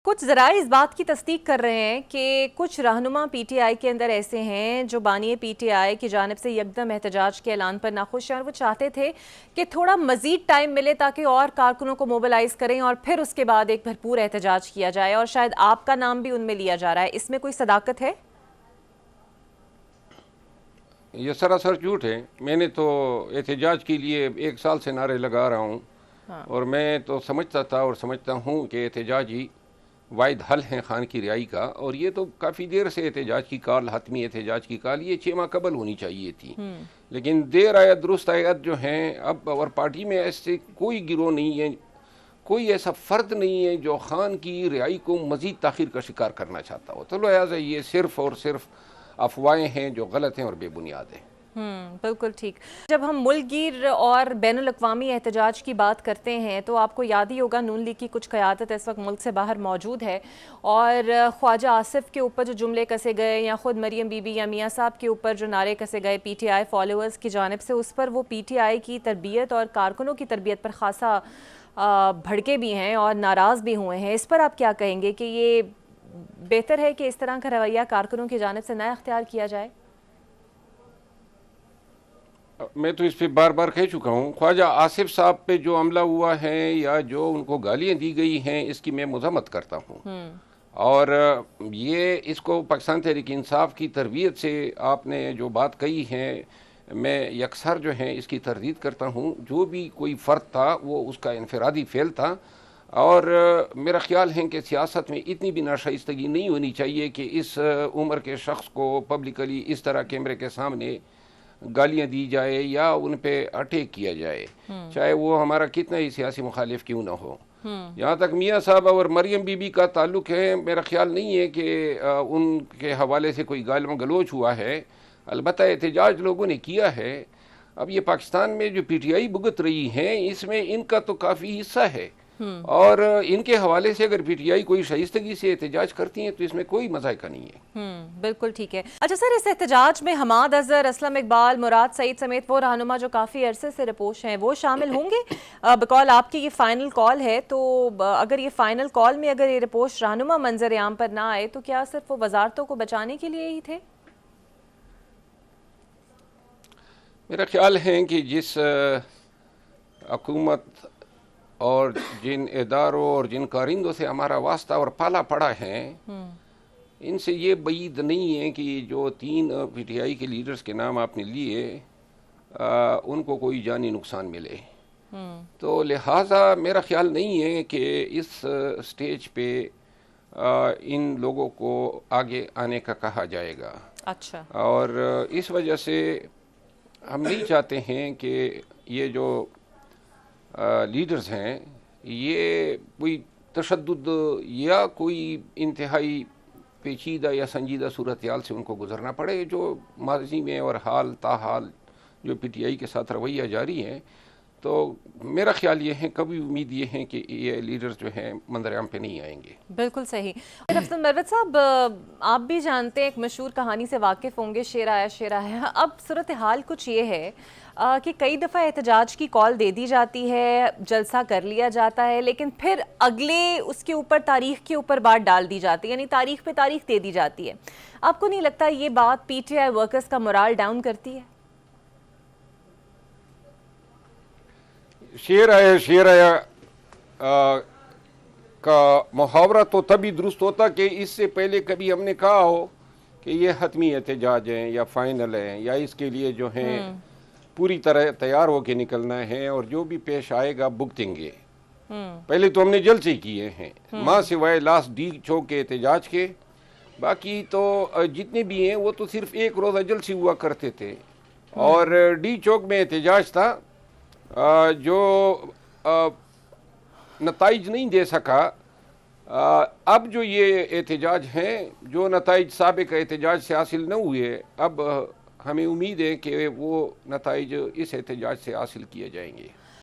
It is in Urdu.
کچھ ذرائع اس بات کی تصدیق کر رہے ہیں کہ کچھ رہنما پی ٹی آئی کے اندر ایسے ہیں جو بانی پی ٹی آئی کی جانب سے یکدم احتجاج کے اعلان پر ناخوش ہیں اور وہ چاہتے تھے کہ تھوڑا مزید ٹائم ملے تاکہ اور کارکنوں کو موبلائز کریں اور پھر اس کے بعد ایک بھرپور احتجاج کیا جائے، اور شاید آپ کا نام بھی ان میں لیا جا رہا ہے۔ اس میں کوئی صداقت ہے؟ یہ سراسر جھوٹ ہے۔ میں نے تو احتجاج کے لیے 1 سال سے نعرے لگا رہا ہوں، اور میں تو سمجھتا تھا اور سمجھتا ہوں کہ احتجاج ہی واحد حل ہے خان کی رہائی کا، اور یہ تو کافی دیر سے احتجاج کی کال، حتمی احتجاج کی کال یہ 6 ماہ قبل ہونی چاہیے تھی، لیکن دیر آیت درست آیت جو ہیں اب، اور پارٹی میں ایسے کوئی گروہ نہیں ہے، کوئی ایسا فرد نہیں ہے جو خان کی رہائی کو مزید تاخیر کا شکار کرنا چاہتا ہو، تو لہٰذا یہ صرف اور صرف افواہیں ہیں جو غلط ہیں اور بے بنیاد ہیں۔ بالکل ٹھیک۔ جب ہم ملک گیر اور بین الاقوامی احتجاج کی بات کرتے ہیں تو آپ کو یاد ہی ہوگا نون لیگ کی کچھ قیادت اس وقت ملک سے باہر موجود ہے، اور خواجہ آصف کے اوپر جو جملے کسے گئے یا خود مریم بی بی یا میاں صاحب کے اوپر جو نعرے کسے گئے پی ٹی آئی فالوورز کی جانب سے، اس پر وہ پی ٹی آئی کی تربیت اور کارکنوں کی تربیت پر خاصا بھڑکے بھی ہیں اور ناراض بھی ہوئے ہیں۔ اس پر آپ کیا کہیں گے کہ یہ بہتر ہے کہ اس طرح کا رویہ کارکنوں کی جانب سے نہ اختیار کیا جائے؟ میں تو اس پہ بار بار کہہ چکا ہوں، خواجہ آصف صاحب پہ جو حملہ ہوا ہے یا جو ان کو گالیاں دی گئی ہیں اس کی میں مذمت کرتا ہوں، اور یہ اس کو پاکستان تحریک انصاف کی تربیت سے آپ نے جو بات کہی ہے میں یکسر جو ہے اس کی تردید کرتا ہوں۔ جو بھی کوئی فرد تھا وہ اس کا انفرادی فعل تھا، اور میرا خیال ہے کہ سیاست میں اتنی بھی ناشائستگی نہیں ہونی چاہیے کہ اس عمر کے شخص کو پبلکلی اس طرح کیمرے کے سامنے گالیاں دی جائے یا ان پہ اٹیک کیا جائے، چاہے وہ ہمارا کتنا ہی سیاسی مخالف کیوں نہ ہو۔ یہاں تک میاں صاحب اور مریم بی بی کا تعلق ہے، میرا خیال نہیں ہے کہ ان کے حوالے سے کوئی گال گلوچ ہوا ہے، البتہ احتجاج لوگوں نے کیا ہے۔ اب یہ پاکستان میں جو پی ٹی آئی بھگت رہی ہیں اس میں ان کا تو کافی حصہ ہے، اور ان کے حوالے سے اگر پی ٹی آئی کوئی شائستگی سے احتجاج کرتی ہیں تو اس میں کوئی مذائقہ نہیں ہے۔ بالکل ٹھیک ہے۔ اچھا سر، اس احتجاج میں حماد اظہر، اسلم اقبال، مراد سعید سمیت وہ رہنما جو کافی عرصے سے رپوش ہیں وہ شامل ہوں گے؟ بقول آپ کی یہ فائنل کال ہے، تو اگر یہ فائنل کال میں اگر یہ رپوش رہنما منظر عام پر نہ آئے تو کیا صرف وہ وزارتوں کو بچانے کے لیے ہی تھے؟ میرا خیال ہے کہ جس حکومت اور جن اداروں اور جن کارندوں سے ہمارا واسطہ اور پالا پڑا ہے، ان سے یہ بعید نہیں ہے کہ جو 3 پی ٹی آئی کے لیڈرز کے نام آپ نے لیے ان کو کوئی جانی نقصان ملے، تو لہٰذا میرا خیال نہیں ہے کہ اس سٹیج پہ ان لوگوں کو آگے آنے کا کہا جائے گا۔ اچھا۔ اور اس وجہ سے ہم نہیں چاہتے ہیں کہ یہ جو لیڈرز ہیں یہ کوئی تشدد یا کوئی انتہائی پیچیدہ یا سنجیدہ صورتحال سے ان کو گزرنا پڑے، جو ماضی میں اور حال تاحال جو پی ٹی آئی کے ساتھ رویہ جاری ہے۔ تو میرا خیال یہ ہے، کبھی امید یہ ہے کہ یہ لیڈرز جو ہیں منظر عام پہ نہیں آئیں گے۔ بالکل صحیح۔ افضل مروت صاحب، آپ بھی جانتے ہیں، ایک مشہور کہانی سے واقف ہوں گے، شیر آیا شیر آیا۔ اب صورتحال کچھ یہ ہے کہ کئی دفعہ احتجاج کی کال دے دی جاتی ہے، جلسہ کر لیا جاتا ہے، لیکن پھر اگلے اس کے اوپر تاریخ کے اوپر بات ڈال دی جاتی ہے، یعنی تاریخ پہ تاریخ دے دی جاتی ہے۔ آپ کو نہیں لگتا یہ بات پی ٹی آئی ورکرز کا مورال ڈاؤن کرتی ہے؟ شیر آیا کا محاورہ تو تبھی درست ہوتا کہ اس سے پہلے کبھی ہم نے کہا ہو کہ یہ حتمی احتجاج ہیں یا فائنل ہیں، یا اس کے لیے جو ہیں پوری طرح تیار ہو کے نکلنا ہے، اور جو بھی پیش آئے گا بھگتیں گے۔ پہلے تو ہم نے جلسے کیے ہیں، ماں سوائے لاسٹ ڈی چوک کے احتجاج کے، باقی تو جتنے بھی ہیں وہ تو صرف 1 روزہ جلسے ہوا کرتے تھے، اور ڈی چوک میں احتجاج تھا جو نتائج نہیں دے سکا۔ اب جو یہ احتجاج ہیں جو نتائج سابق احتجاج سے حاصل نہ ہوئے، اب ہمیں امید ہے کہ وہ نتائج اس احتجاج سے حاصل کیے جائیں گے۔